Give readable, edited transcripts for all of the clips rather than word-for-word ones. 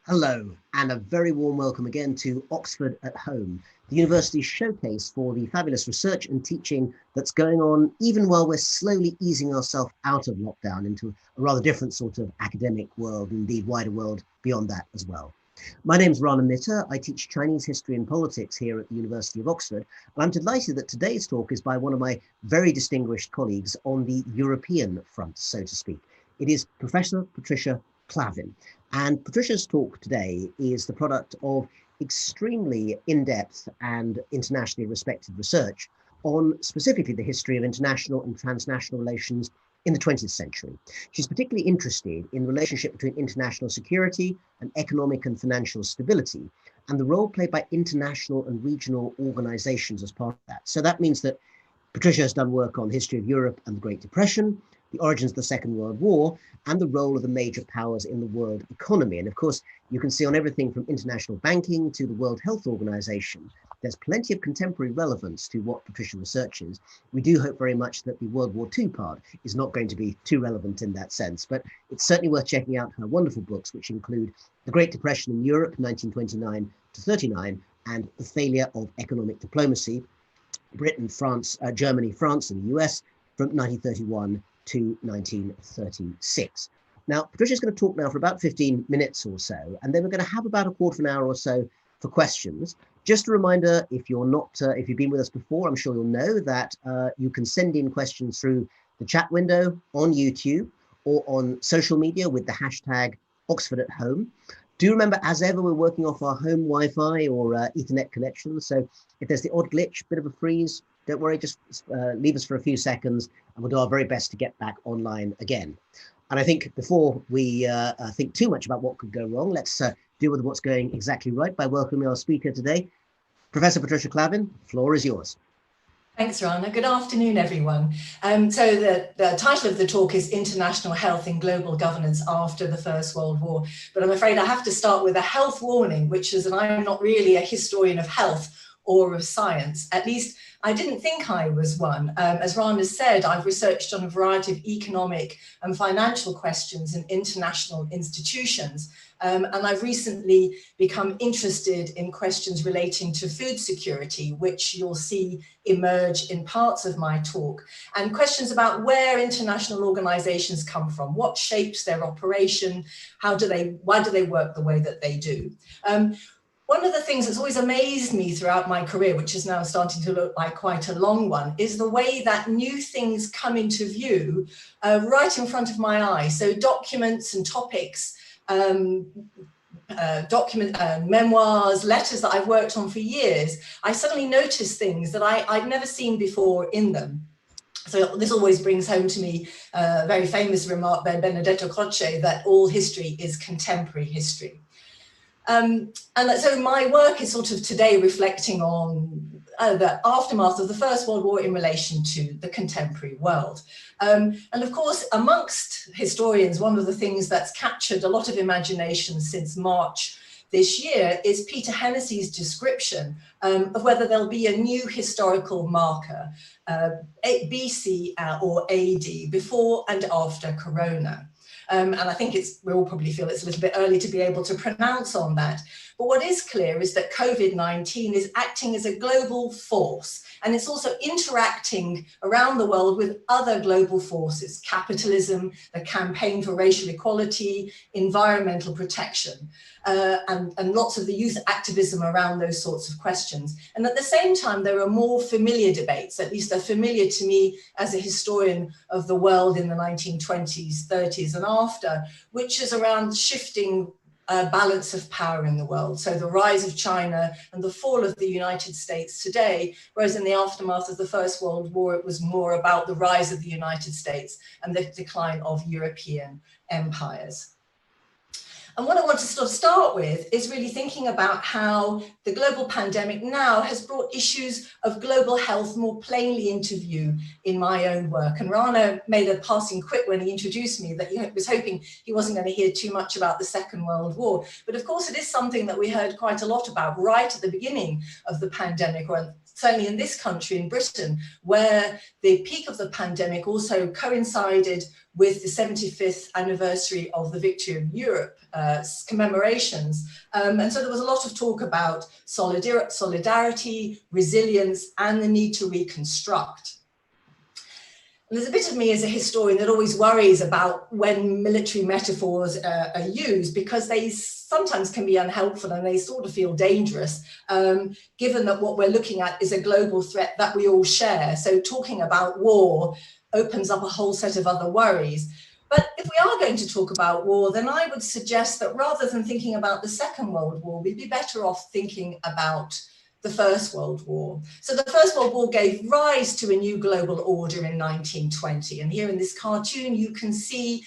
Hello, and a very warm welcome again to Oxford at Home, the university's showcase for the fabulous research and teaching that's going on even while we're slowly easing ourselves out of lockdown into a rather different sort of academic world, indeed wider world beyond that as well. My name's Rana Mitter. I teach Chinese history and politics here at the University of Oxford, and I'm delighted that today's talk is by one of my very distinguished colleagues on the European front, so to speak. It is Professor Patricia Clavin. And Patricia's talk today is the product of extremely in-depth and internationally respected research on specifically the history of international and transnational relations in the 20th century. She's particularly interested in the relationship between international security and economic and financial stability, and the role played by international and regional organizations as part of that. So that means that Patricia has done work on the history of Europe and the Great Depression, the origins of the Second World War, and the role of the major powers in the world economy. And of course, you can see on everything from international banking to the World Health Organization, there's plenty of contemporary relevance to what Patricia researches. We do hope very much that the World War II part is not going to be too relevant in that sense, but it's certainly worth checking out her wonderful books, which include The Great Depression in Europe, 1929 to 39, and The Failure of Economic Diplomacy, Britain, France, Germany, France, and the US from 1931 to 1936. Now, Patricia's going to talk now for about 15 minutes or so, and then we're going to have about a quarter of an hour or so for questions. Just a reminder, if you've been with us before, I'm sure you'll know that you can send in questions through the chat window on YouTube or on social media with the hashtag Oxford at Home. Do remember, as ever, we're working off our home Wi-Fi or Ethernet connection. So if there's the odd glitch, bit of a freeze, don't worry, just leave us for a few seconds and we'll do our very best to get back online again. And I think before we think too much about what could go wrong, let's deal with what's going exactly right by welcoming our speaker today. Professor Patricia Clavin, the floor is yours. Thanks, Rana. Good afternoon, everyone. So the title of the talk is International Health in Global Governance After the First World War. But I'm afraid I have to start with a health warning, which is that I'm not really a historian of health or of science. At least I didn't think I was one. As Rana said, I've researched on a variety of economic and financial questions in international institutions. And I've recently become interested in questions relating to food security, which you'll see emerge in parts of my talk, and questions about where international organizations come from, what shapes their operation, why do they work the way that they do. One of the things that's always amazed me throughout my career, which is now starting to look like quite a long one, is the way that new things come into view right in front of my eyes. So documents and topics, memoirs, letters that I've worked on for years, I suddenly notice things that I'd never seen before in them. So this always brings home to me a very famous remark by Benedetto Croce that all history is contemporary history. And so my work is sort of today reflecting on the aftermath of the First World War in relation to the contemporary world. And of course, amongst historians, one of the things that's captured a lot of imagination since March this year is Peter Hennessy's description of whether there'll be a new historical marker, BC or AD, before and after Corona. And I think we all probably feel it's a little bit early to be able to pronounce on that. But what is clear is that COVID-19 is acting as a global force, and it's also interacting around the world with other global forces: capitalism, the campaign for racial equality, environmental protection, and lots of the youth activism around those sorts of questions. And at the same time, there are more familiar debates, at least they're familiar to me as a historian of the world in the 1920s, 30s and after, which is around shifting balance of power in the world. So the rise of China and the fall of the United States today, whereas in the aftermath of the First World War, it was more about the rise of the United States and the decline of European empires. And what I want to sort of start with is really thinking about how the global pandemic now has brought issues of global health more plainly into view in my own work. And Rana made a passing quip when he introduced me that he was hoping he wasn't going to hear too much about the Second World War. But of course, it is something that we heard quite a lot about right at the beginning of the pandemic, or certainly in this country, in Britain, where the peak of the pandemic also coincided with the 75th anniversary of the victory of Europe commemorations. And so there was a lot of talk about solidarity, resilience, and the need to reconstruct. And there's a bit of me as a historian that always worries about when military metaphors are used, because they sometimes can be unhelpful and they sort of feel dangerous, given that what we're looking at is a global threat that we all share. So talking about war opens up a whole set of other worries. But if we are going to talk about war, then I would suggest that rather than thinking about the Second World War, we'd be better off thinking about the First World War. So the First World War gave rise to a new global order in 1920. And here in this cartoon, you can see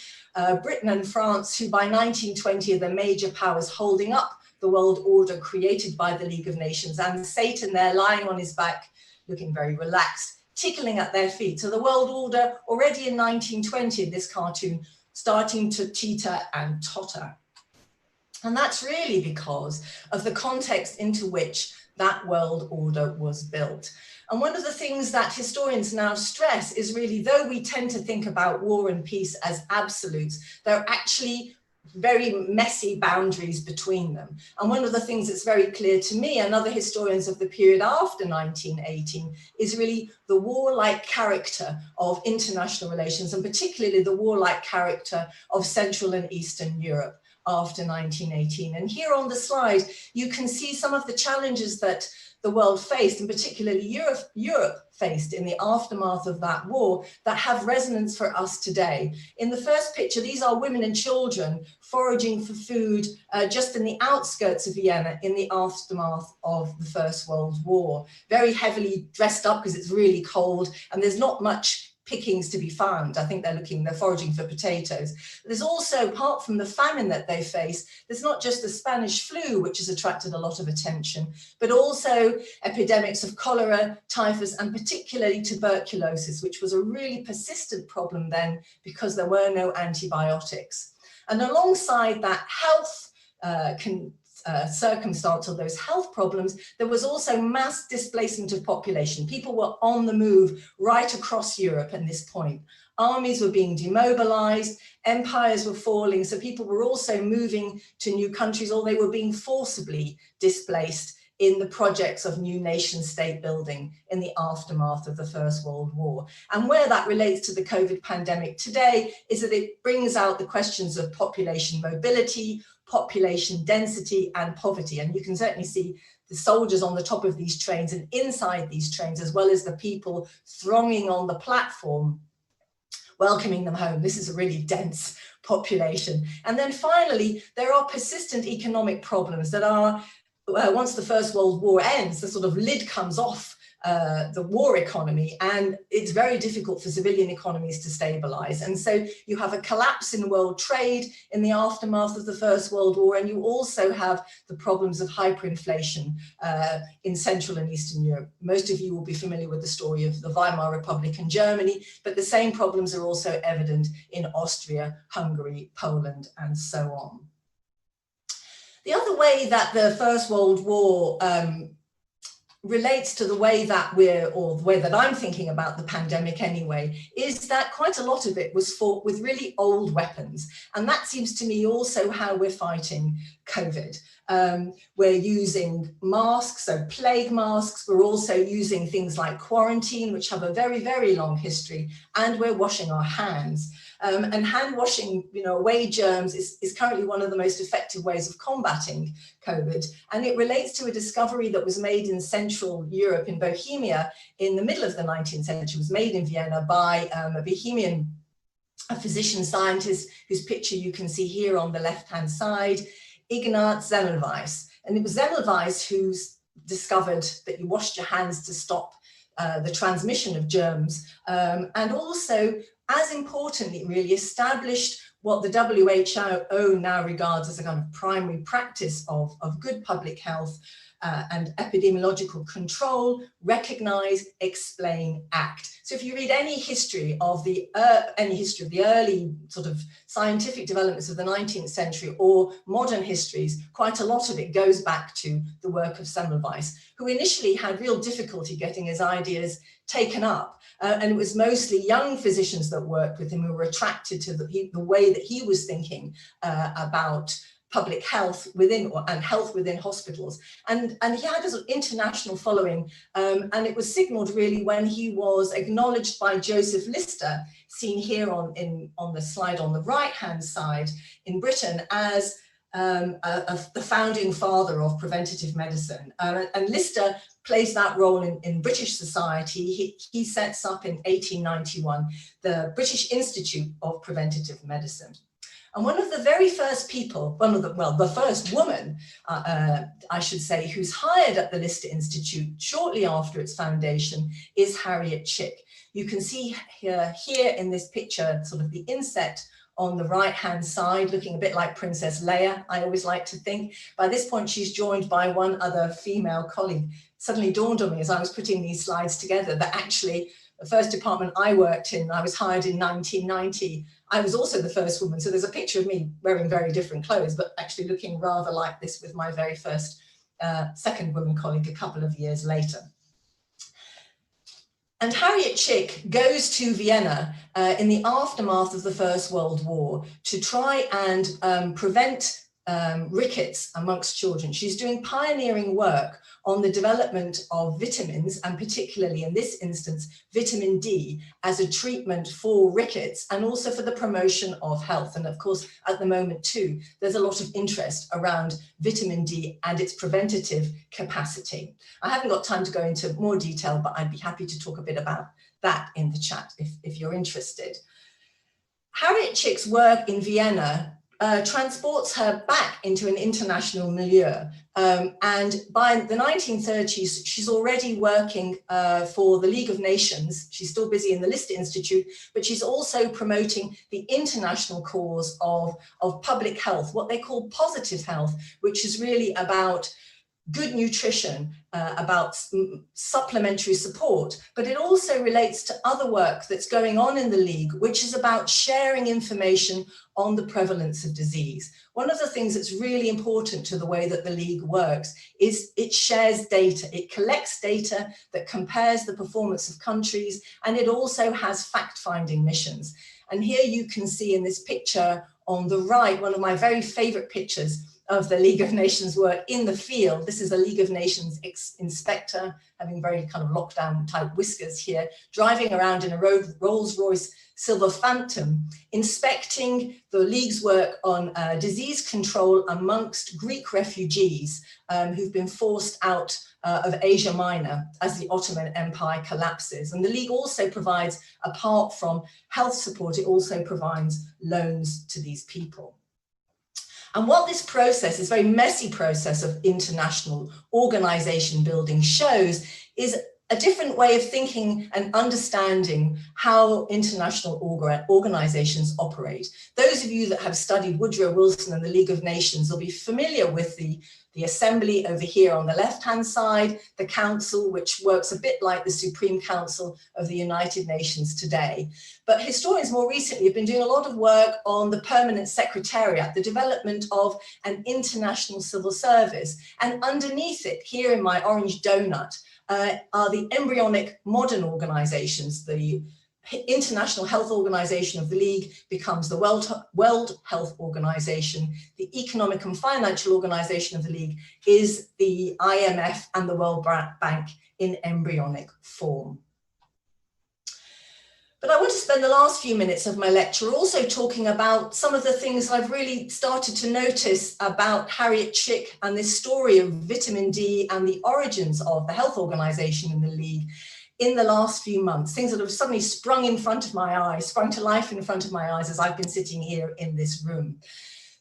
Britain and France, who by 1920 are the major powers holding up the world order created by the League of Nations, and Satan there lying on his back, looking very relaxed, tickling at their feet. So the world order already in 1920 in this cartoon starting to teeter and totter. And that's really because of the context into which that world order was built. And one of the things that historians now stress is really, though we tend to think about war and peace as absolutes, there are actually very messy boundaries between them. And one of the things that's very clear to me and other historians of the period after 1918 is really the warlike character of international relations, and particularly the warlike character of Central and Eastern Europe after 1918. And here on the slide, you can see some of the challenges that the world faced, and particularly Europe faced in the aftermath of that war, that have resonance for us today. In the first picture, these are women and children foraging for food just in the outskirts of Vienna in the aftermath of the First World War. Very heavily dressed up because it's really cold and there's not much pickings to be found. I think they're foraging for potatoes. There's also, apart from the famine that they face, there's not just the Spanish flu, which has attracted a lot of attention, but also epidemics of cholera, typhus, and particularly tuberculosis, which was a really persistent problem then because there were no antibiotics. And alongside that health circumstance of those health problems, there was also mass displacement of population. People were on the move right across Europe at this point. Armies were being demobilized, empires were falling, so people were also moving to new countries, or they were being forcibly displaced in the projects of new nation state building in the aftermath of the First World War. And where that relates to the COVID pandemic today is that it brings out the questions of population mobility, population density, and poverty. And you can certainly see the soldiers on the top of these trains and inside these trains, as well as the people thronging on the platform, welcoming them home. This is a really dense population. And then finally, there are persistent economic problems that are, once the First World War ends, the sort of lid comes off the war economy, and it's very difficult for civilian economies to stabilize. And so you have a collapse in world trade in the aftermath of the First World War, and you also have the problems of hyperinflation in Central and Eastern Europe. Most of you will be familiar with the story of the Weimar Republic in Germany, but the same problems are also evident in Austria, Hungary, Poland, and so on. The other way that the First World War relates to the way that the way that I'm thinking about the pandemic anyway, is that quite a lot of it was fought with really old weapons. And that seems to me also how we're fighting COVID. We're using masks, so plague masks. We're also using things like quarantine, which have a very, very long history, and we're washing our hands. And hand washing, away germs is currently one of the most effective ways of combating COVID. And it relates to a discovery that was made in Central Europe, in Bohemia, in the middle of the 19th century. It was made in Vienna by a Bohemian physician scientist, whose picture you can see here on the left-hand side, Ignaz Semmelweis. And it was Semmelweis who discovered that you washed your hands to stop the transmission of germs, and also, as importantly, really established what the WHO now regards as a kind of primary practice of good public health, and epidemiological control, recognize, explain, act. So if you read any history of the early sort of scientific developments of the 19th century or modern histories, quite a lot of it goes back to the work of Semmelweis, who initially had real difficulty getting his ideas taken up. And it was mostly young physicians that worked with him who were attracted to the way that he was thinking about public health within and health within hospitals. And he had an international following, and it was signaled really when he was acknowledged by Joseph Lister, seen here on the slide on the right-hand side in Britain, as the founding father of preventative medicine. And Lister plays that role in British society. He sets up in 1891 the British Institute of Preventative Medicine. And one of the very first people, the first woman, I should say, who's hired at the Lister Institute shortly after its foundation is Harriet Chick. You can see here in this picture, sort of the inset on the right-hand side, looking a bit like Princess Leia, I always like to think. By this point, she's joined by one other female colleague. Suddenly dawned on me as I was putting these slides together that actually the first department I worked in, I was hired in 1990. I was also the first woman. So there's a picture of me wearing very different clothes, but actually looking rather like this with my very first second woman colleague a couple of years later. And Harriet Chick goes to Vienna in the aftermath of the First World War to try and prevent rickets amongst children. She's doing pioneering work on the development of vitamins, and particularly in this instance, vitamin D as a treatment for rickets and also for the promotion of health. And of course, at the moment too, there's a lot of interest around vitamin D and its preventative capacity. I haven't got time to go into more detail, but I'd be happy to talk a bit about that in the chat if you're interested. Harriet Chick's work in Vienna transports her back into an international milieu. And by the 1930s, she's already working for the League of Nations. She's still busy in the Lister Institute, but she's also promoting the international cause of public health, what they call positive health, which is really about good nutrition, about supplementary support, but it also relates to other work that's going on in the League, which is about sharing information on the prevalence of disease. One of the things that's really important to the way that the League works is it shares data. It collects data that compares the performance of countries, and it also has fact-finding missions. And here you can see in this picture on the right, one of my very favorite pictures of the League of Nations work in the field. This is a League of Nations inspector, having very kind of lockdown type whiskers here, driving around in a Rolls-Royce Silver Phantom, inspecting the League's work on disease control amongst Greek refugees who've been forced out of Asia Minor as the Ottoman Empire collapses. And the League also provides, apart from health support, it also provides loans to these people. And what this process, this very messy process of international organization building shows is a different way of thinking and understanding how international organizations operate. Those of you that have studied Woodrow Wilson and the League of Nations will be familiar with the assembly over here on the left-hand side, the council, which works a bit like the Supreme Council of the United Nations today. But historians more recently have been doing a lot of work on the permanent secretariat, the development of an international civil service. And underneath it, here in my orange donut, are the embryonic modern organizations. The International Health Organization of the League becomes the World Health Organization. The Economic and Financial Organization of the League is the IMF and the World Bank in embryonic form. But I want to spend the last few minutes of my lecture also talking about some of the things I've really started to notice about Harriet Chick and this story of vitamin D and the origins of the health organization in the League in the last few months, things that have suddenly sprung in front of my eyes, sprung to life in front of my eyes as I've been sitting here in this room.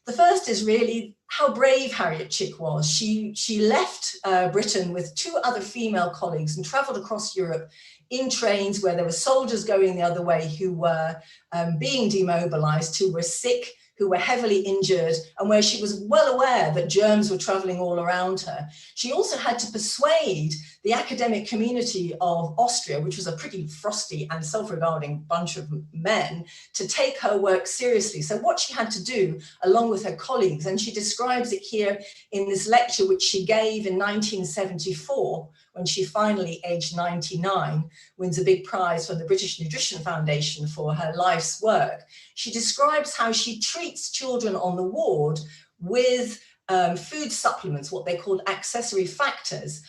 The first is really how brave Harriet Chick was. She left Britain with two other female colleagues and traveled across Europe in trains where there were soldiers going the other way who were being demobilized, who were sick, who were heavily injured and where she was well aware that germs were traveling all around her. She also had to persuade the academic community of Austria, which was a pretty frosty and self-regarding bunch of men, to take her work seriously. So what she had to do, along with her colleagues, and she describes it here in this lecture which she gave in 1974, when she finally, aged 99, wins a big prize from the British Nutrition Foundation for her life's work. She describes how she treats children on the ward with food supplements, what they called accessory factors,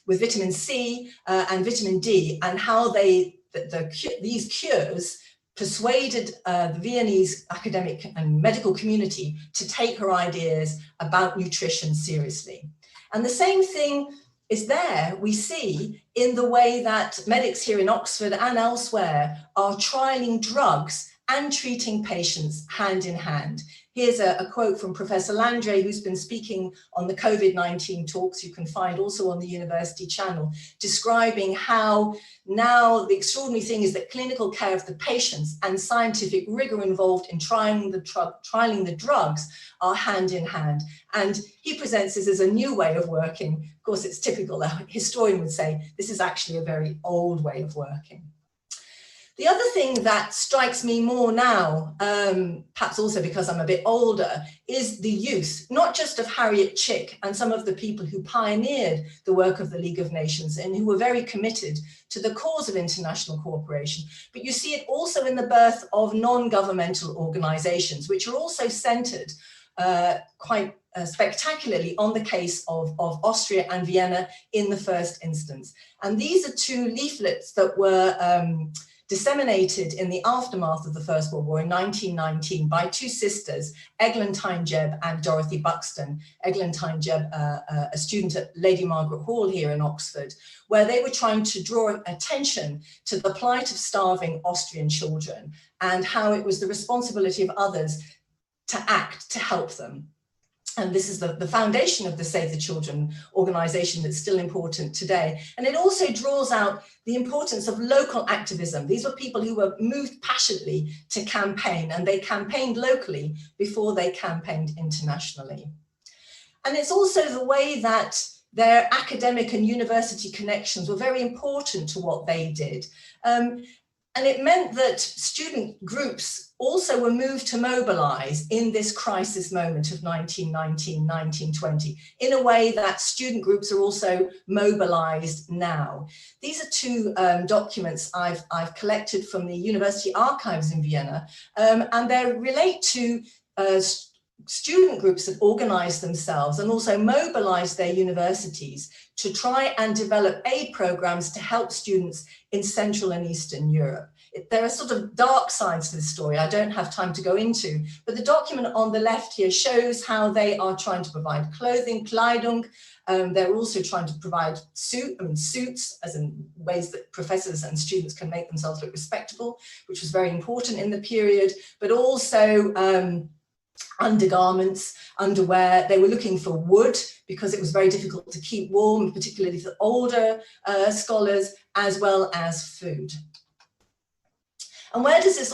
with vitamin C and vitamin D, and how these cures persuaded the Viennese academic and medical community to take her ideas about nutrition seriously. And the same thing is there, we see, in the way that medics here in Oxford and elsewhere are trialing drugs and treating patients hand in hand. Here's a quote from Professor Landry, who's been speaking on the COVID-19 talks you can find also on the University Channel, describing how now the extraordinary thing is that clinical care of the patients and scientific rigor involved in trialing the drugs are hand in hand. And he presents this as a new way of working. Of course, it's typical, a historian would say, this is actually a very old way of working. The other thing that strikes me more now, perhaps also because I'm a bit older, is the use, not just of Harriet Chick and some of the people who pioneered the work of the League of Nations and who were very committed to the cause of international cooperation, but you see it also in the birth of non-governmental organizations, which are also centered quite spectacularly on the case of Austria and Vienna in the first instance. And these are two leaflets that were disseminated in the aftermath of the First World War in 1919 by two sisters, Eglantine Jebb and Dorothy Buxton. Eglantine Jebb, a student at Lady Margaret Hall here in Oxford, where they were trying to draw attention to the plight of starving Austrian children and how it was the responsibility of others to act to help them. And this is the foundation of the Save the Children organization that's still important today. And it also draws out the importance of local activism. These were people who were moved passionately to campaign, and they campaigned locally before they campaigned internationally. And it's also the way that their academic and university connections were very important to what they did. And it meant that student groups also were moved to mobilize in this crisis moment of 1919, 1920, in a way that student groups are also mobilized now. These are two documents I've collected from the University Archives in Vienna, and they relate to student groups that organized themselves and also mobilized their universities to try and develop aid programs to help students in Central and Eastern Europe. There are sort of dark sides to this story I don't have time to go into, but the document on the left here shows how they are trying to provide clothing, Kleidung. They're also trying to provide suits, as in ways that professors and students can make themselves look respectable, which was very important in the period, but also undergarments, underwear. They were looking for wood because it was very difficult to keep warm, particularly for older scholars, as well as food. And where does this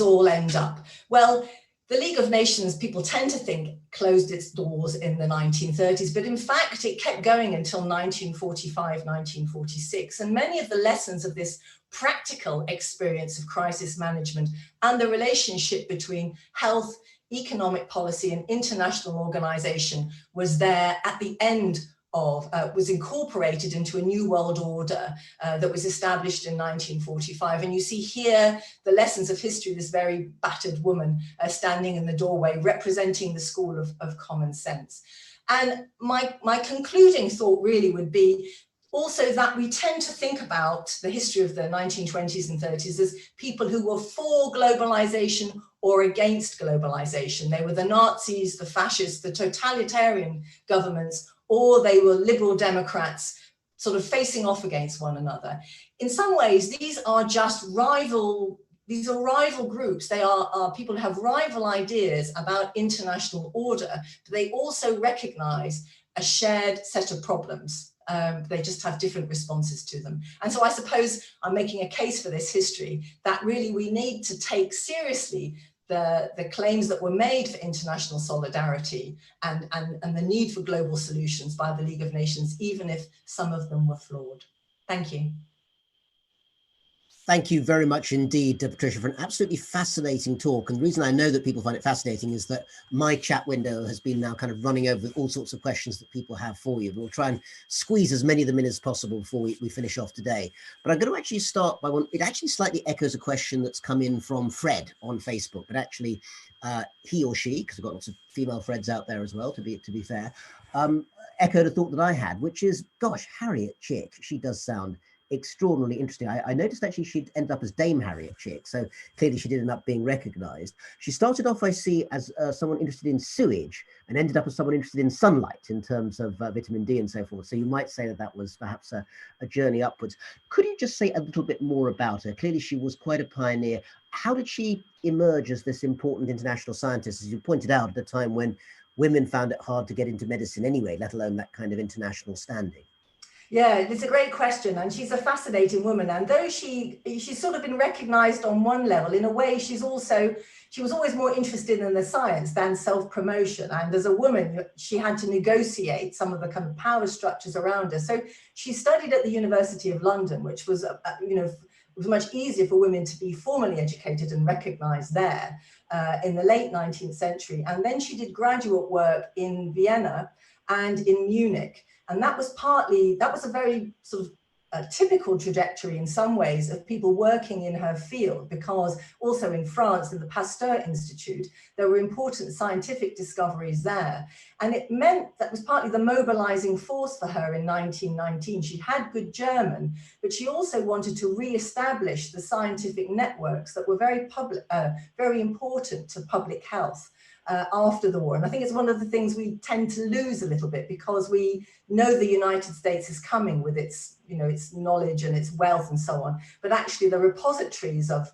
all end up? Well, the League of Nations, people tend to think, closed its doors in the 1930s, but in fact, it kept going until 1945, 1946. And many of the lessons of this practical experience of crisis management and the relationship between health, economic policy, and international organization was there at the end of, was incorporated into a new world order that was established in 1945. And you see here the lessons of history, this very battered woman standing in the doorway representing the school of common sense. And my concluding thought really would be also that we tend to think about the history of the 1920s and 30s as people who were for globalization or against globalization. They were the Nazis, the fascists, the totalitarian governments, or they were liberal Democrats sort of facing off against one another. In some ways, these are just rival groups. They are people who have rival ideas about international order, but they also recognize a shared set of problems. They just have different responses to them. And so I suppose I'm making a case for this history that really we need to take seriously the claims that were made for international solidarity and the need for global solutions by the League of Nations, even if some of them were flawed. Thank you. Thank you very much indeed, Patricia, for an absolutely fascinating talk. And the reason I know that people find it fascinating is that my chat window has been now kind of running over with all sorts of questions that people have for you. We'll try and squeeze as many of them in as possible before we finish off today. But I'm going to actually start by one. It actually slightly echoes a question that's come in from Fred on Facebook, but actually he or she, because I've got lots of female Freds out there as well, to be fair, echoed a thought that I had, which is, gosh, Harriet Chick, she does sound extraordinarily interesting. I noticed actually she'd ended up as Dame Harriet Chick, so clearly she did end up being recognized. She started off, I see, as someone interested in sewage and ended up as someone interested in sunlight in terms of vitamin D and so forth. So you might say that that was perhaps a journey upwards. Could you just say a little bit more about her? Clearly she was quite a pioneer. How did she emerge as this important international scientist, as you pointed out, at a time when women found it hard to get into medicine anyway, let alone that kind of international standing? Yeah, it's a great question, and she's a fascinating woman. And though she's sort of been recognized on one level, in a way, she was always more interested in the science than self-promotion. And as a woman, she had to negotiate some of the kind of power structures around her. So she studied at the University of London, which was, it was much easier for women to be formally educated and recognized there in the late 19th century. And then she did graduate work in Vienna and in Munich. And that was a very sort of typical trajectory in some ways of people working in her field, because also in France, in the Pasteur Institute, there were important scientific discoveries there. And it meant that was partly the mobilizing force for her in 1919. She had good German, but she also wanted to re-establish the scientific networks that were very important to public health. After the war. And I think it's one of the things we tend to lose a little bit, because we know the United States is coming with its, its knowledge and its wealth and so on. But actually the repositories of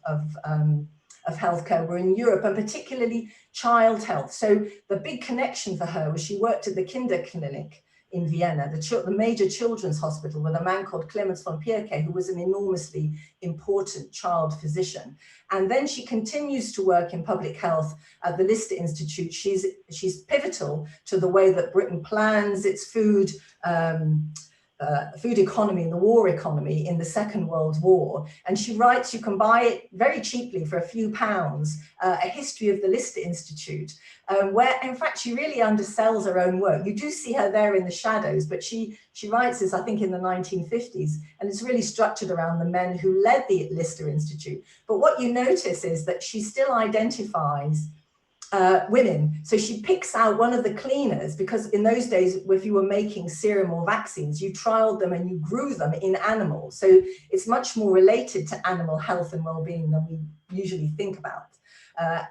healthcare were in Europe, and particularly child health. So the big connection for her was she worked at the Kinderklinik in Vienna, the major children's hospital, with a man called Clemens von Pierke, who was an enormously important child physician. And then she continues to work in public health at the Lister Institute. She's pivotal to the way that Britain plans its food economy and the war economy in the Second World War. And she writes, you can buy it very cheaply for a few pounds, a history of the Lister Institute, where in fact she really undersells her own work. You do see her there in the shadows, but she writes this, I think, in the 1950s, and it's really structured around the men who led the Lister Institute. But what you notice is that she still identifies women. So she picks out one of the cleaners, because in those days, if you were making serum or vaccines, you trialed them and you grew them in animals. So it's much more related to animal health and well-being than we usually think about.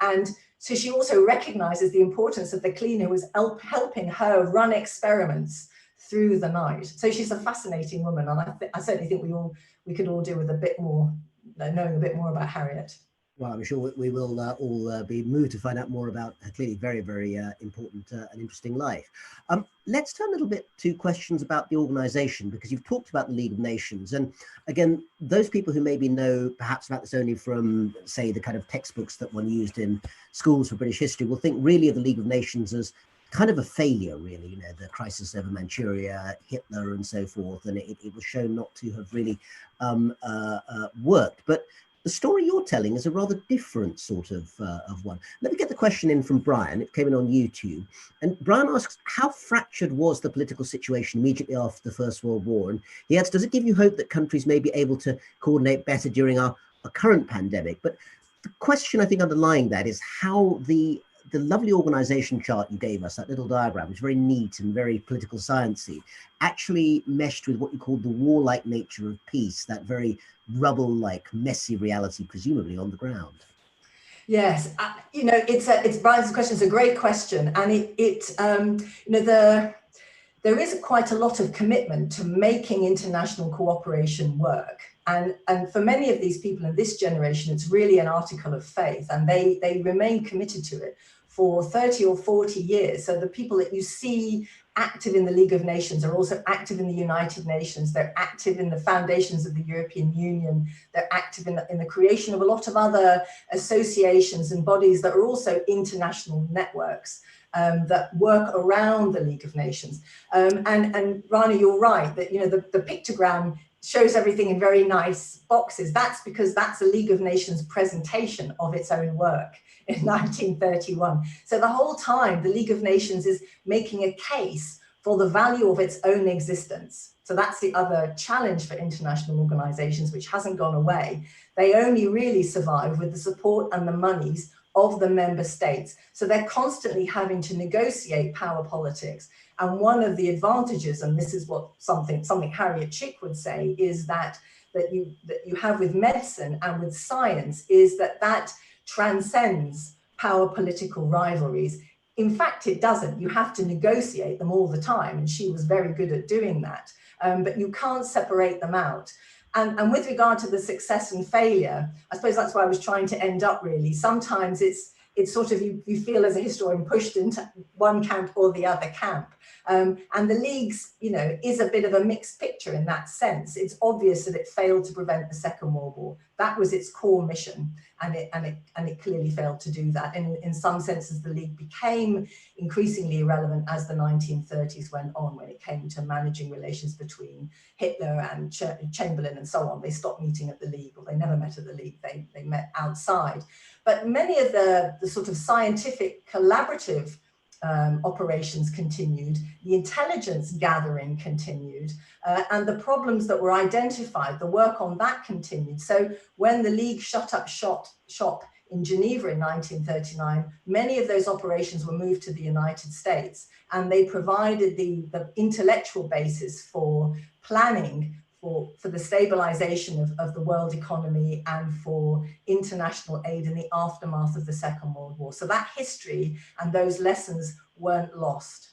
And so she also recognizes the importance of the cleaner who was helping her run experiments through the night. So she's a fascinating woman. And I certainly think we could all do with a bit more, knowing a bit more about Harriet. Well, I'm sure we will all be moved to find out more about her clearly very, very important and interesting life. Let's turn a little bit to questions about the organization, because you've talked about the League of Nations. And again, those people who maybe know perhaps about this only from, say, the kind of textbooks that one used in schools for British history will think really of the League of Nations as kind of a failure, really, the crisis over Manchuria, Hitler and so forth. And it was shown not to have really worked. But the story you're telling is a rather different sort of one. Let me get the question in from Brian. It came in on YouTube. And Brian asks, how fractured was the political situation immediately after the First World War? And he adds, does it give you hope that countries may be able to coordinate better during our current pandemic? But the question I think underlying that is how the lovely organization chart you gave us, that little diagram, which is very neat and very political sciencey, actually meshed with what you called the warlike nature of peace, that very rubble-like, messy reality, presumably on the ground. Yes, it's Brian's question. It's a great question, and there is quite a lot of commitment to making international cooperation work. And for many of these people in this generation, it's really an article of faith, and they remain committed to it for 30 or 40 years. So the people that you see active in the League of Nations, are also active in the United Nations, they're active in the foundations of the European Union, they're active in the creation of a lot of other associations and bodies that are also international networks that work around the League of Nations. And Rana, you're right, that the pictogram shows everything in very nice boxes. That's because that's a League of Nations presentation of its own work in 1931. So the whole time, the League of Nations is making a case for the value of its own existence. So that's the other challenge for international organizations, which hasn't gone away. They only really survive with the support and the monies of the member states. So they're constantly having to negotiate power politics. And one of the advantages, and this is what something Harriet Chick would say, is that you have with medicine and with science is that transcends power political rivalries. In fact, it doesn't. You have to negotiate them all the time, and she was very good at doing that. But you can't separate them out. And with regard to the success and failure, I suppose that's where I was trying to end up, really. Sometimes it's sort of, you feel as a historian pushed into one camp or the other camp. And the League's, is a bit of a mixed picture in that sense. It's obvious that it failed to prevent the Second World War. That was its core mission, and it clearly failed to do that. And in some senses, the League became increasingly irrelevant as the 1930s went on, when it came to managing relations between Hitler and Chamberlain and so on. They stopped meeting at the League, or they never met at the League. They met outside. But many of the sort of scientific collaborative operations continued, the intelligence gathering continued, and the problems that were identified, the work on that continued. So when the League shut up shop in Geneva in 1939, many of those operations were moved to the United States, and they provided the intellectual basis for planning for the stabilization of the world economy and for international aid in the aftermath of the Second World War. So that history and those lessons weren't lost.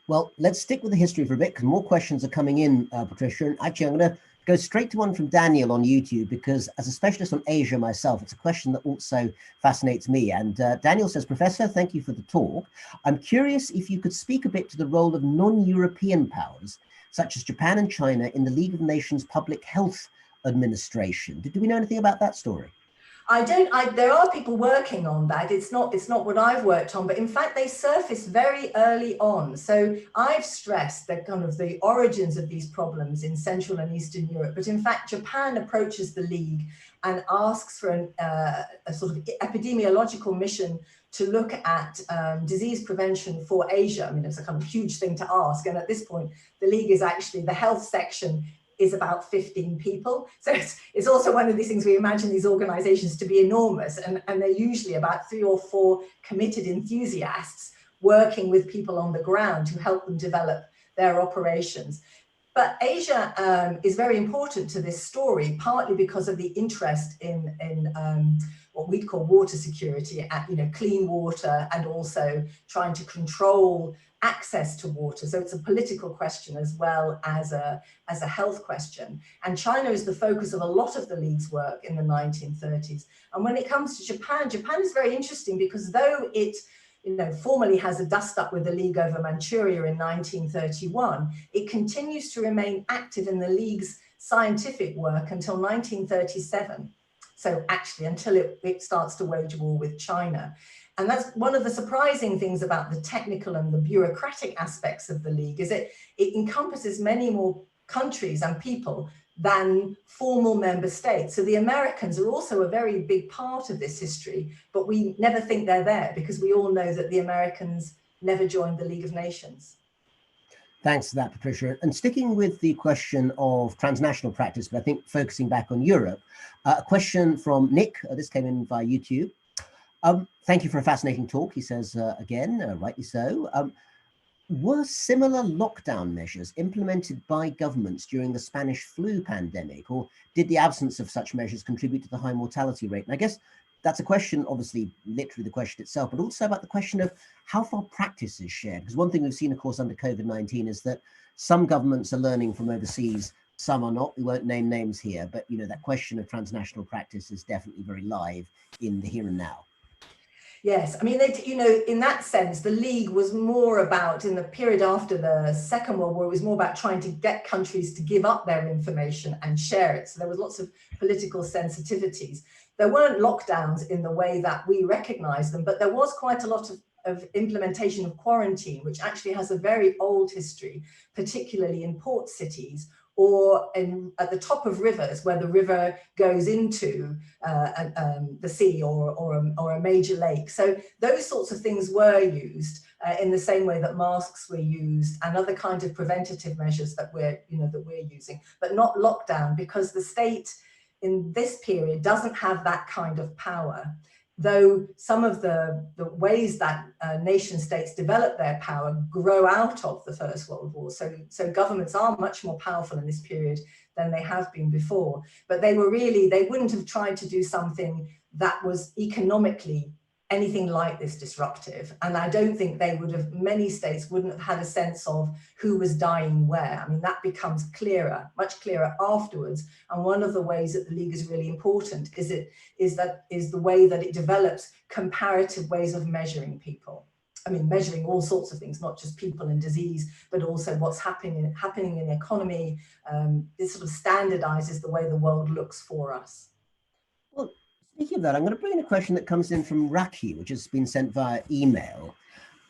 Well, let's stick with the history for a bit, because more questions are coming in, Patricia. And actually, I'm going to go straight to one from Daniel on YouTube, because as a specialist on Asia myself, it's a question that also fascinates me. And Daniel says, Professor, thank you for the talk. I'm curious if you could speak a bit to the role of non-European powers, such as Japan and China, in the League of Nations Public Health Administration. Do we know anything about that story? There are people working on that. It's not what I've worked on, but in fact, they surfaced very early on. So I've stressed that kind of the origins of these problems in Central and Eastern Europe, but in fact, Japan approaches the League and asks for a sort of epidemiological mission to look at disease prevention for Asia. I mean, it's a kind of huge thing to ask. And at this point, the League is actually, the health section is about 15 people. So it's also one of these things we imagine these organizations to be enormous, and they're usually about 3 or 4 committed enthusiasts working with people on the ground who help them develop their operations. But Asia is very important to this story, partly because of the interest in what we'd call water security, clean water, and also trying to control access to water. So it's a political question as well as a health question. And China is the focus of a lot of the League's work in the 1930s. And when it comes to Japan, Japan is very interesting, because though it formally has a dust up with the League over Manchuria in 1931, it continues to remain active in the League's scientific work until 1937. So actually until it starts to wage war with China. And that's one of the surprising things about the technical and the bureaucratic aspects of the League, is it encompasses many more countries and people than formal member states. So the Americans are also a very big part of this history, but we never think they're there, because we all know that the Americans never joined the League of Nations. Thanks for that, Patricia. And sticking with the question of transnational practice, but I think focusing back on Europe, a question from Nick, this came in via YouTube. Thank you for a fascinating talk, he says again, rightly so. Were similar lockdown measures implemented by governments during the Spanish flu pandemic, or did the absence of such measures contribute to the high mortality rate? And I guess that's a question, obviously, literally the question itself, but also about the question of how far practice is shared. Because one thing we've seen, of course, under COVID-19 is that some governments are learning from overseas, some are not. We won't name names here, but that question of transnational practice is definitely very live in the here and now. Yes, I mean, in that sense, the League was more about, in the period after the Second World War, it was more about trying to get countries to give up their information and share it. So there was lots of political sensitivities. There weren't lockdowns in the way that we recognize them, but there was quite a lot of implementation of quarantine, which actually has a very old history, particularly in port cities, or at the top of rivers where the river goes into the sea or a major lake. So those sorts of things were used in the same way that masks were used and other kinds of preventative measures that we're using, but not lockdown, because the state in this period doesn't have that kind of power. Though some of the ways that nation states develop their power grow out of the First World War. So governments are much more powerful in this period than they have been before. But they wouldn't have tried to do something that was economically anything like this disruptive. And I don't think many states wouldn't have had a sense of who was dying where. I mean, that becomes clearer, much clearer afterwards. And one of the ways that the League is really important is the way that it develops comparative ways of measuring people. I mean, measuring all sorts of things, not just people and disease, but also what's happening in the economy. This sort of standardizes the way the world looks for us. Well, speaking of that, I'm going to bring in a question that comes in from Raki, which has been sent via email.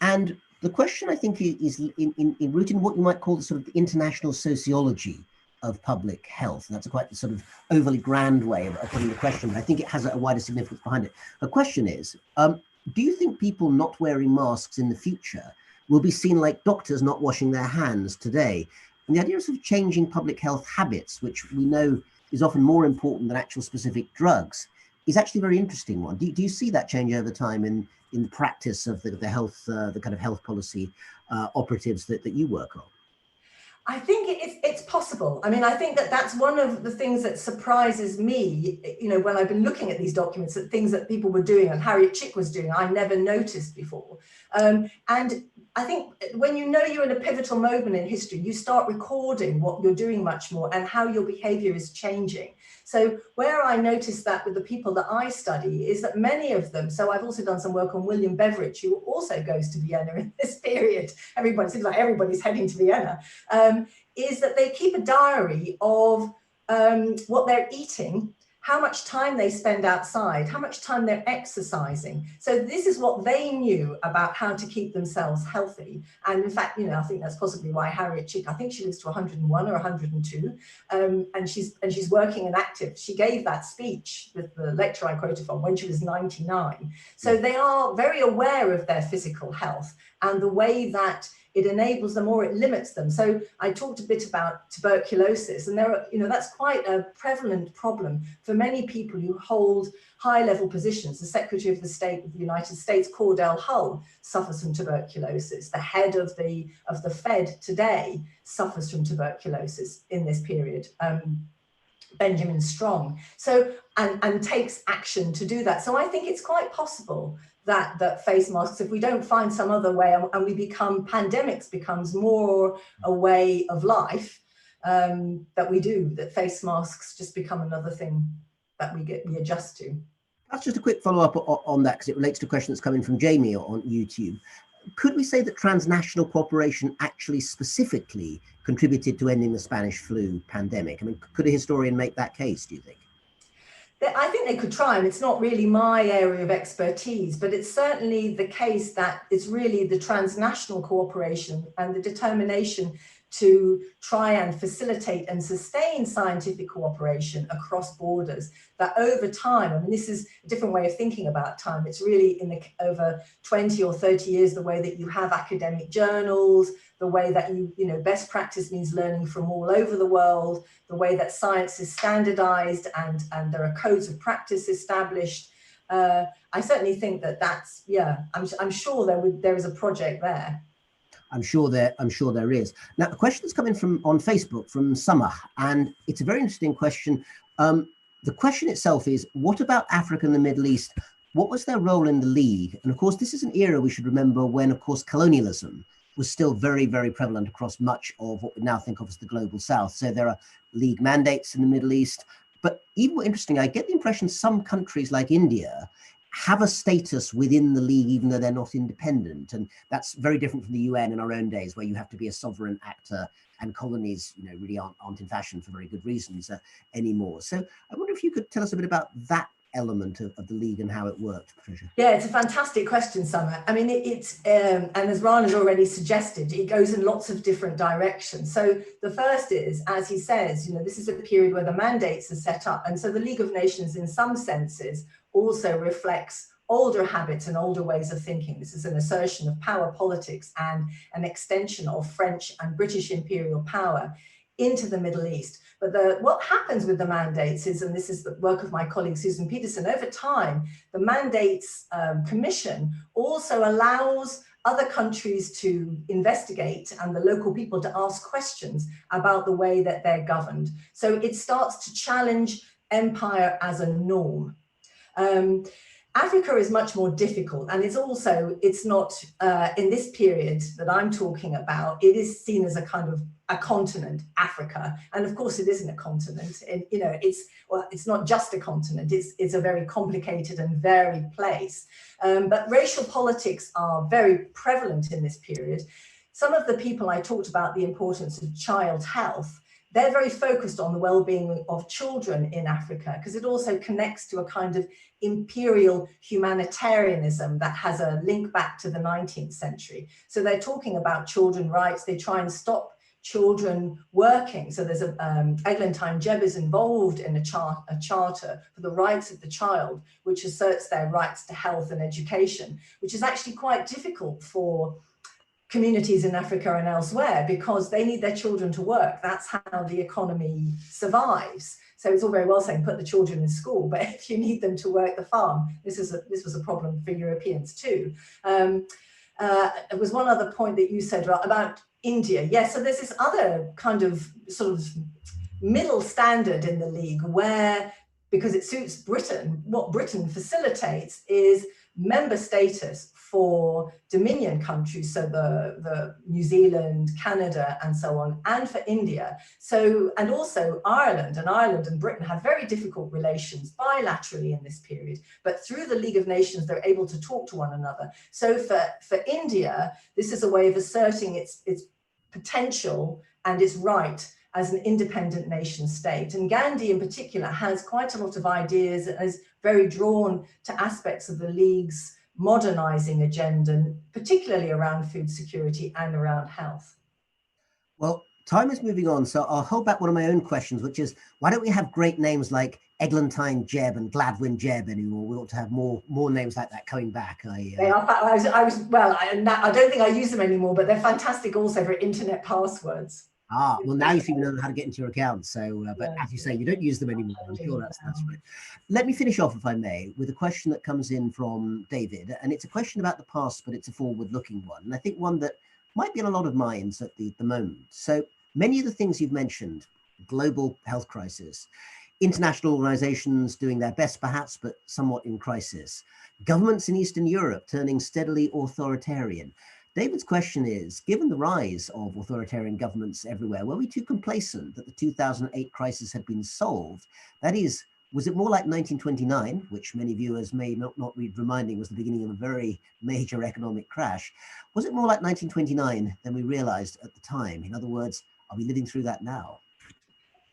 And the question, I think, is rooted in what you might call the sort of international sociology of public health. And that's a quite sort of overly grand way of putting the question, but I think it has a wider significance behind it. The question is, do you think people not wearing masks in the future will be seen like doctors not washing their hands today? And the idea of sort of changing public health habits, which we know is often more important than actual specific drugs, is actually a very interesting one. Do you see that change over time in the practice of the health, the kind of health policy operatives that you work on? I think it's possible. I mean, I think that's one of the things that surprises me, when I've been looking at these documents, that things that people were doing and Harriet Chick was doing, I never noticed before. And I think when you're in a pivotal moment in history, you start recording what you're doing much more and how your behavior is changing. So where I noticed that with the people that I study is that many of them, so I've also done some work on William Beveridge, who also goes to Vienna in this period. It seems like everybody's heading to Vienna, is that they keep a diary of what they're eating, how much time they spend outside, how much time they're exercising. So this is what they knew about how to keep themselves healthy. And in fact, I think that's possibly why Harriet Chick, I think she lives to 101 or 102, and she's working and active. She gave that speech with the lecture I quoted from when she was 99. So they are very aware of their physical health and the way that it enables them or it limits them. So I talked a bit about tuberculosis, and that's quite a prevalent problem for many people who hold high-level positions. The Secretary of the State of the United States, Cordell Hull, suffers from tuberculosis. The head of the Fed today suffers from tuberculosis in this period. Benjamin Strong. So and takes action to do that. So I think it's quite possible that face masks, if we don't find some other way and pandemics becomes more a way of life, that face masks just become another thing that we adjust to. That's just a quick follow-up on that, because it relates to a question that's coming from Jamie on YouTube. Could we say that transnational cooperation actually specifically contributed to ending the Spanish flu pandemic? I mean, could a historian make that case, do you think? I think they could try, and it's not really my area of expertise, but it's certainly the case that it's really the transnational cooperation and the determination to try and facilitate and sustain scientific cooperation across borders that over time, I mean, this is a different way of thinking about time. It's really over 20 or 30 years, the way that you have academic journals, the way that best practice means learning from all over the world, the way that science is standardized and there are codes of practice established. I certainly think that's, I'm sure there is a project there. I'm sure there is. Now, a question that's coming on Facebook from Summer, and it's a very interesting question. The question itself is, what about Africa and the Middle East? What was their role in the League? And of course, this is an era we should remember when, of course, colonialism was still very, very prevalent across much of what we now think of as the global South. So there are League mandates in the Middle East. But even more interesting, I get the impression some countries like India have a status within the League, even though they're not independent. And that's very different from the UN in our own days, where you have to be a sovereign actor, and colonies, really aren't in fashion for very good reasons anymore. So I wonder if you could tell us a bit about that element of the League and how it worked, Patricia. Yeah, it's a fantastic question, Summer. I mean, and as Rana's already suggested, it goes in lots of different directions. So the first is, as he says, this is a period where the mandates are set up. And so the League of Nations, in some senses, also reflects older habits and older ways of thinking. This is an assertion of power politics and an extension of French and British imperial power into the Middle East. But what happens with the mandates is, and this is the work of my colleague Susan Peterson, over time, the Mandates Commission also allows other countries to investigate and the local people to ask questions about the way that they're governed. So it starts to challenge empire as a norm. Africa is much more difficult, and it's not in this period that I'm talking about, it is seen as a kind of a continent, Africa, and of course it isn't a continent. It's not just a continent, it's a very complicated and varied place. But racial politics are very prevalent in this period. Some of the people I talked about the importance of child health, they're very focused on the well-being of children in Africa, because it also connects to a kind of imperial humanitarianism that has a link back to the 19th century. So they're talking about children's rights. They try and stop children working. So there's Eglantine Jebb is involved in a charter for the rights of the child, which asserts their rights to health and education, which is actually quite difficult for communities in Africa and elsewhere, because they need their children to work. That's how the economy survives. So it's all very well saying put the children in school, but if you need them to work the farm, this was a problem for Europeans too. There was one other point that you said about India. Yes, so there's this other kind of sort of middle standard in the League where, because it suits Britain, what Britain facilitates is member status for Dominion countries, so the New Zealand, Canada, and so on, and for India. So, and also Ireland and Britain have very difficult relations bilaterally in this period, but through the League of Nations, they're able to talk to one another. So for India, this is a way of asserting its potential and its right as an independent nation state. And Gandhi in particular has quite a lot of ideas and is very drawn to aspects of the League's modernizing agenda, particularly around food security and around health. Well, time is moving on, so I'll hold back one of my own questions, which is, why don't we have great names like Eglantine Jebb and Gladwin Jebb anymore? We ought to have more names like that coming back. They are. I don't think I use them anymore, but they're fantastic also for internet passwords. Ah, well, now you seem to know how to get into your account. So, but as you say, you don't use them anymore. I'm sure that's right. Let me finish off, if I may, with a question that comes in from David. And it's a question about the past, but it's a forward-looking one. And I think one that might be in a lot of minds at the moment. So many of the things you've mentioned, global health crisis, international organizations doing their best, perhaps, but somewhat in crisis, governments in Eastern Europe turning steadily authoritarian. David's question is, given the rise of authoritarian governments everywhere, were we too complacent that the 2008 crisis had been solved? That is, was it more like 1929, which many viewers may not read reminding was the beginning of a very major economic crash? Was it more like 1929 than we realized at the time? In other words, are we living through that now?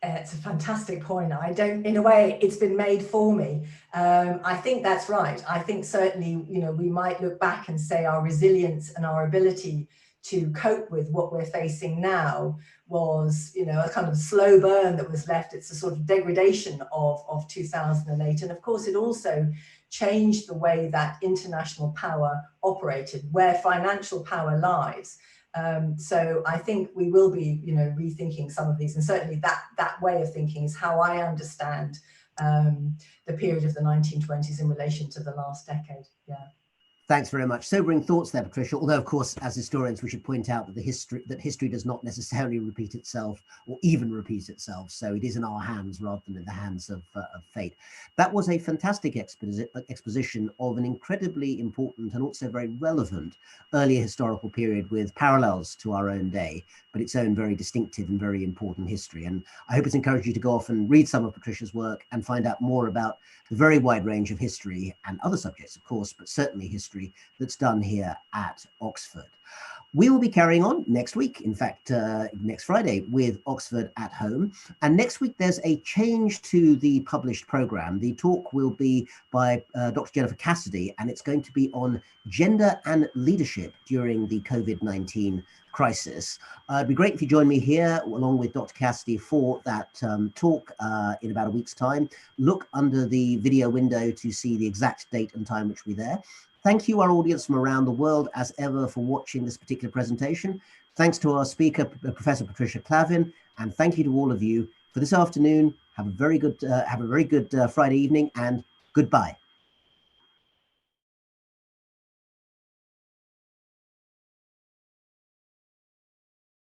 It's a fantastic point. In a way, it's been made for me. I think that's right. I think certainly, we might look back and say our resilience and our ability to cope with what we're facing now was, a kind of slow burn that was left. It's a sort of degradation of 2008. And of course, it also changed the way that international power operated, where financial power lies. So I think we will be, rethinking some of these, and certainly that way of thinking is how I understand the period of the 1920s in relation to the last decade. Yeah. Thanks very much. Sobering thoughts there, Patricia. Although, of course, as historians, we should point out that history does not necessarily repeat itself or even repeat itself. So it is in our hands rather than in the hands of fate. That was a fantastic exposition of an incredibly important and also very relevant earlier historical period with parallels to our own day, but its own very distinctive and very important history. And I hope it's encouraged you to go off and read some of Patricia's work and find out more about the very wide range of history and other subjects, of course, but certainly history that's done here at Oxford. We will be carrying on next week, in fact, next Friday, with Oxford at Home. And next week, there's a change to the published programme. The talk will be by Dr. Jennifer Cassidy, and it's going to be on gender and leadership during the COVID-19 crisis. It'd be great if you join me here along with Dr. Cassidy for that talk in about a week's time. Look under the video window to see the exact date and time which we're there. Thank you, our audience from around the world, as ever, for watching this particular presentation. Thanks to our speaker, Professor Patricia Clavin, and thank you to all of you for this afternoon. Have a very good Friday evening, and goodbye.